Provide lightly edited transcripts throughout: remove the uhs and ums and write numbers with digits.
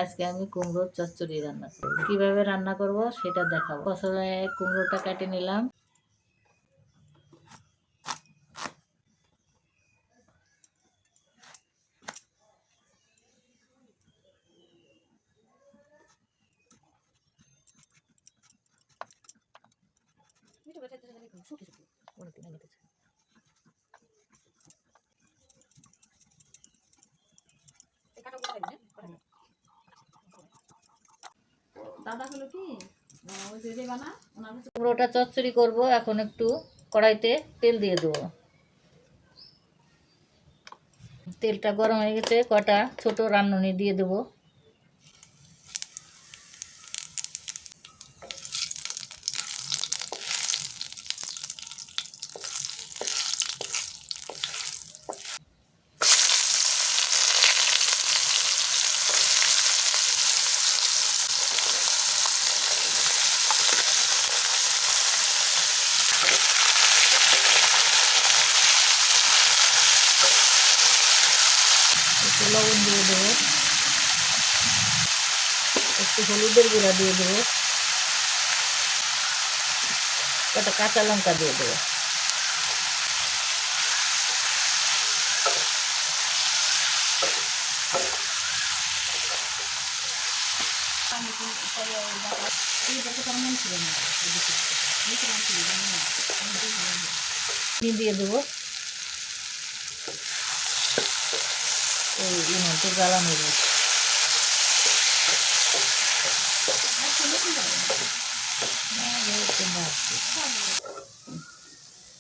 আজকে আমি কুমড়োর চচ্চড়ি রান্না করব। কিভাবে রান্না করব সেটা দেখাবো। প্রথমে কুমড়োটা কেটে নিলাম। কুমড়োটা চচ্চড়ি করব। এখন একটু কড়াইতে তেল দিয়ে দেবো। তেলটা গরম হয়ে গেছে, কটা ছোট রাঁধুনি দিয়ে দেবো। একটু লবণ দিয়ে দেবো, একটু হলুদের গুঁড়া দিয়ে দেবো, কটা কাঁচা লঙ্কা দিয়ে দেবো। দিয়ে দেবো জ্বালানো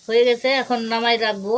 হয়ে গেছে, এখন নামাই রাখবো।